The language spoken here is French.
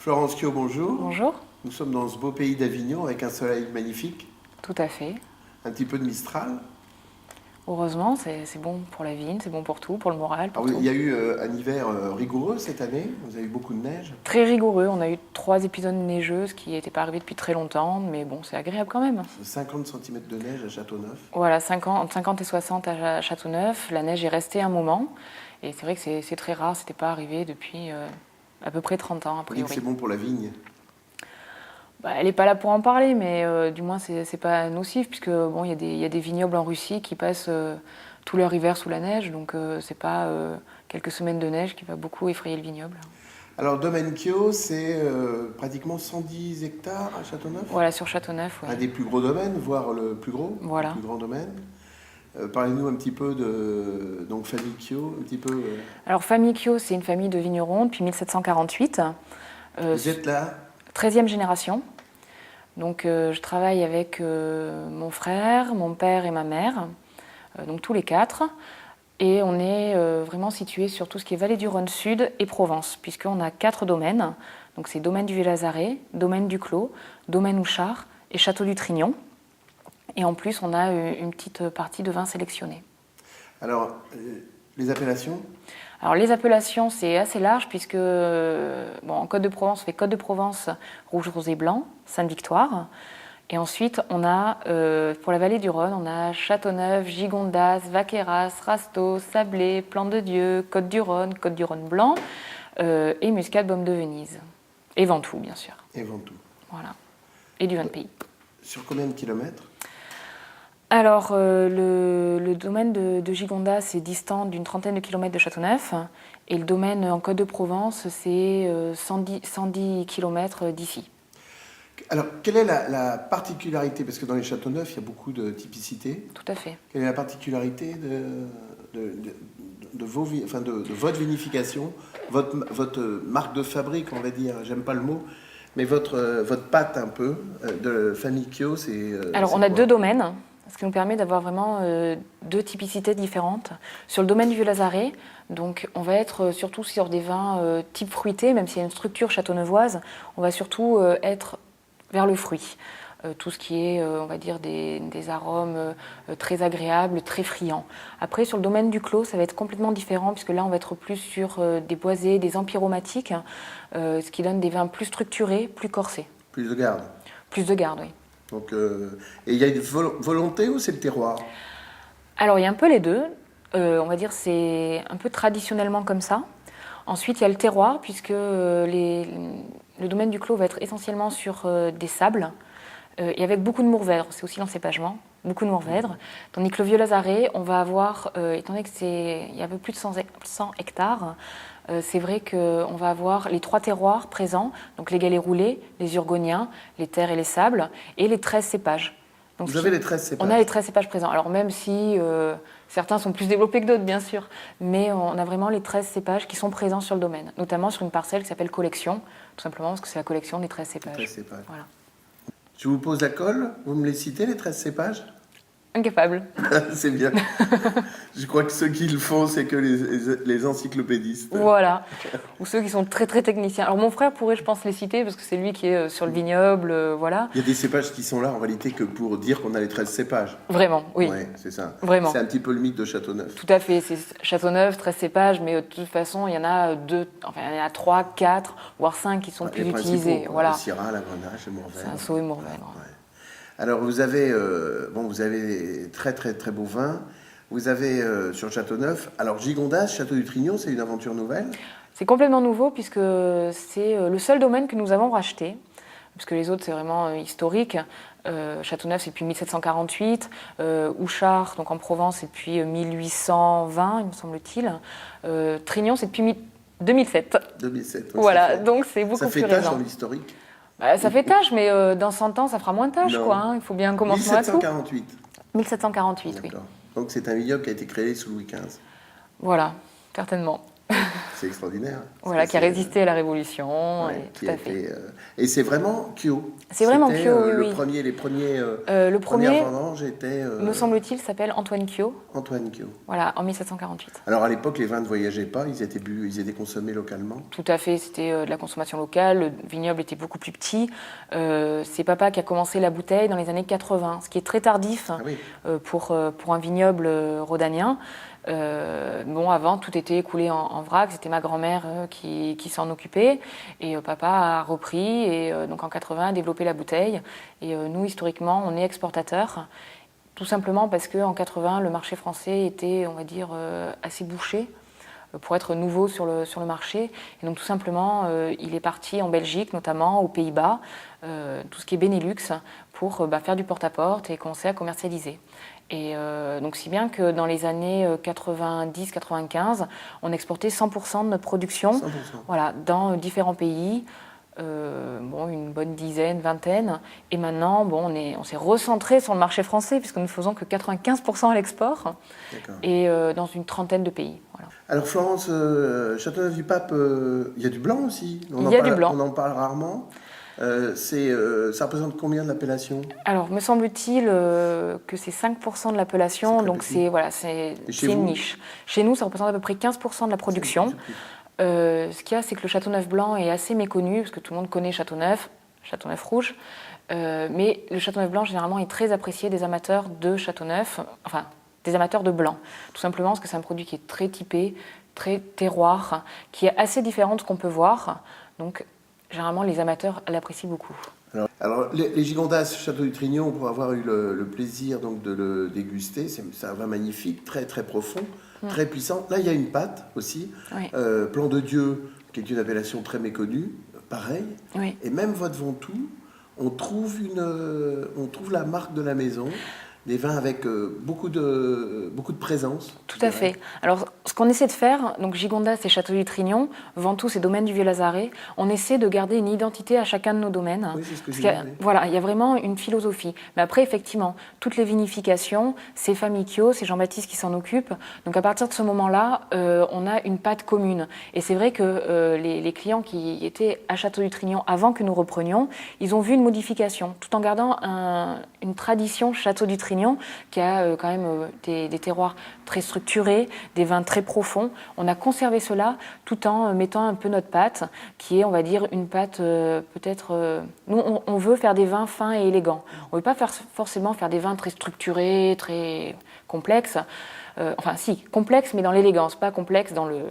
Florence Kio, bonjour. Bonjour. Nous sommes dans ce beau pays d'Avignon avec un soleil magnifique, Tout à fait. un petit peu de Mistral. Heureusement, c'est bon pour la vigne, c'est bon pour tout, pour le moral, Ah pour oui, tout. il y a eu un hiver rigoureux cette année, vous avez eu beaucoup de neige. Très rigoureux, on a eu 3 épisodes neigeux, ce qui n'était pas arrivé depuis très longtemps, mais bon, c'est agréable quand même. 50 cm de neige à Châteauneuf. Voilà, 50 et 60 à Châteauneuf, la neige est restée un moment, et c'est vrai que c'est très rare, c'était pas arrivé depuis à peu près 30 ans, a On dit que priori. c'est bon pour la vigne. Bah, elle n'est pas là pour en parler, mais du moins c'est pas nocif, puisque bon, il y a des vignobles en Russie qui passent tout leur hiver sous la neige, donc c'est pas quelques semaines de neige qui va beaucoup effrayer le vignoble. Alors Domaine Kio, c'est pratiquement 110 hectares à Châteauneuf. Voilà, sur Châteauneuf, ouais. Un des plus gros domaines, voire le plus gros, Voilà. le plus grand domaine. Parlez-nous un petit peu de donc famille Kio, un petit peu. Alors famille Kio, c'est une famille de vignerons depuis 1748, Vous êtes là 13e génération. Donc je travaille avec mon frère, mon père et ma mère, donc tous les 4. Et on est vraiment situé sur tout ce qui est vallée du Rhône Sud et Provence, puisqu'on a 4 domaines. Donc c'est domaine du Vieux-Lazaret, domaine du Clos, domaine Houchard et château du Trignon. Et en plus, on a une petite partie de vins sélectionnés. Alors, les appellations? Alors les appellations, c'est assez large, puisque bon, en Côte de Provence, on fait Côte de Provence, rouge, rosé, blanc, Sainte-Victoire. Et ensuite, on a, pour la vallée du Rhône, on a Châteauneuf, Gigondas, Vaqueras, Rasteau, Sablé, Plan de Dieu, Côte du Rhône blanc et Muscat, Baume de Venise. Et Ventoux, bien sûr. Et Ventoux. Voilà. Et du vin de pays. Sur combien de kilomètres? Alors, le domaine de Gigondas est distant d'une trentaine de kilomètres de Châteauneuf. Et le domaine en Côte de Provence, c'est 110 kilomètres d'ici. Alors, quelle est la particularité, parce que dans les châteaux neufs, il y a beaucoup de typicité. Tout à fait. Quelle est la particularité de votre vinification, votre marque de fabrique, on va dire, j'aime pas le mot, mais votre patte un peu de famille Kio, c'est... Alors, on a 2 domaines, ce qui nous permet d'avoir vraiment 2 typicités différentes. Sur le domaine du Vieux-Lazaret, donc on va être surtout sur des vins type fruité, même s'il y a une structure châteaunevoise, on va surtout être vers le fruit. Tout ce qui est, on va dire, des arômes très agréables, très friands. Après, sur le domaine du Clos, ça va être complètement différent, puisque là, on va être plus sur des boisés, des empyromatiques, ce qui donne des vins plus structurés, plus corsés. Plus de garde. Plus de garde, oui. Donc, et il y a une volonté ou c'est le terroir? Alors, il y a un peu les deux. On va dire c'est un peu traditionnellement comme ça. Ensuite, il y a le terroir, puisque le domaine du Clos va être essentiellement sur des sables, et avec beaucoup de mourvèdre. C'est aussi l'encépagement, beaucoup de mourvèdre. Tandis que le Vieux-Lazaret, on va avoir, étant donné qu'il y a un peu plus de 100 hectares, c'est vrai qu'on va avoir les 3 terroirs présents, donc les galets roulés, les urgoniens, les terres et les sables, et les 13 cépages. Donc, Vous avez les 13 cépages? On a les 13 cépages présents. Alors même si certains sont plus développés que d'autres, bien sûr, mais on a vraiment les 13 cépages qui sont présents sur le domaine, notamment sur une parcelle qui s'appelle Collection, tout simplement parce que c'est la collection des 13 cépages. 13 cépages. Voilà. Je vous pose la colle, vous me les citez, les 13 cépages? Incapable. C'est bien. Je crois que ceux qui le font, c'est que les encyclopédistes. Voilà. Ou ceux qui sont très très techniciens. Alors mon frère pourrait, je pense, les citer parce que c'est lui qui est sur le vignoble, voilà. Il y a des cépages qui sont là en réalité que pour dire qu'on a les 13 cépages. Vraiment, oui. Ouais, c'est ça. Vraiment. C'est un petit peu le mythe de Châteauneuf. Tout à fait. C'est Châteauneuf, 13 cépages, mais de toute façon, il y en a 2, enfin il y en a 3, 4, voire 5 qui sont plus Les utilisés. principaux, Voilà. Le Syrah, la Grenache, le Mourvèdre. C'est un saut et mourvèdre. Ouais. Alors vous avez des très très très beaux vins. Vous avez sur Châteauneuf, alors Gigondas, Château du Trignon, c'est une aventure nouvelle. C'est complètement nouveau puisque c'est le seul domaine que nous avons racheté, puisque les autres c'est vraiment historique. Châteauneuf c'est depuis 1748, Houchard donc en Provence c'est depuis 1820 il me semble-t-il, Trignon c'est depuis 2007. 2007. Voilà, donc c'est beaucoup ça plus fait tâche récent. dans l'historique. Ça fait tâche, mais dans 100 ans ça fera moins de tâche, Non. quoi. Hein. Il faut bien un commencement à tout. 1748. 1748, oui. D'accord. Donc c'est un vignoble qui a été créé sous Louis XV. Voilà, certainement. C'est extraordinaire. Voilà, qui a résisté à la Révolution. Ouais, tout à fait. Et c'est vraiment Kyo. C'est vraiment Kyo, oui. Les le premières vendanges étaient... me semble-t-il, s'appelle Antoine Kyo. Antoine Kyo. Voilà, en 1748. Alors à l'époque, les vins ne voyageaient pas, ils étaient consommés localement. Tout à fait, c'était de la consommation locale, le vignoble était beaucoup plus petit. C'est papa qui a commencé la bouteille dans les années 80, ce qui est très tardif pour un vignoble rhodanien. Avant, tout était coulé en vrac, c'était ma grand-mère qui s'en occupait et papa a repris et donc en 80 a développé la bouteille et nous historiquement on est exportateurs tout simplement parce qu'en 80 le marché français était on va dire assez bouché pour être nouveau sur le marché et donc tout simplement il est parti en Belgique notamment aux Pays-Bas tout ce qui est Benelux pour faire du porte-à-porte et commencer à commercialiser. Et donc si bien que dans les années 90-95, on exportait 100% de notre production 100%. Voilà, dans différents pays, une bonne dizaine, vingtaine. Et maintenant, on s'est recentré sur le marché français puisque nous ne faisons que 95% à l'export et dans une trentaine de pays. Voilà. Alors Florence, Châteauneuf-du-Pape, il y a du blanc aussi. Il y a du blanc. On en parle rarement. Ça représente combien de l'appellation? Alors, me semble-t-il que c'est 5% de l'appellation, donc c'est une niche. Chez nous, ça représente à peu près 15% de la production. Ce qu'il y a, c'est que le Châteauneuf blanc est assez méconnu, parce que tout le monde connaît Châteauneuf rouge, mais le Châteauneuf blanc, généralement, est très apprécié des amateurs de Châteauneuf, enfin, des amateurs de blanc. Tout simplement parce que c'est un produit qui est très typé, très terroir, qui est assez différent de ce qu'on peut voir. Donc, généralement, les amateurs l'apprécient beaucoup. Alors les Gigondas Château du Trignon, pour avoir eu le plaisir donc, de le déguster, c'est un vin magnifique, très très profond, très puissant. Là, il y a une pâte aussi, Plan de Dieu, qui est une appellation très méconnue, pareil. Oui. Et même votre Ventoux, on trouve la marque de la maison. Des vins avec beaucoup de présence. Tout à fait. Alors, ce qu'on essaie de faire, donc Gigondas et Château du Trignon, Ventoux et Domaine du Vieux-Lazaret, on essaie de garder une identité à chacun de nos domaines. Oui, c'est ce que j'ai dit. Voilà, il y a vraiment une philosophie. Mais après, effectivement, toutes les vinifications, c'est Famille Kyo, c'est Jean-Baptiste qui s'en occupe. Donc, à partir de ce moment-là, on a une patte commune. Et c'est vrai que les clients qui étaient à Château du Trignon avant que nous reprenions, ils ont vu une modification, tout en gardant une tradition Château du Trignon qui a quand même des terroirs très structurés, des vins très profonds. On a conservé cela tout en mettant un peu notre patte, qui est, on va dire, une patte peut-être... nous, on veut faire des vins fins et élégants. On ne veut pas forcément faire des vins très structurés, très complexes. Enfin, si, complexes, mais dans l'élégance, pas complexes dans le...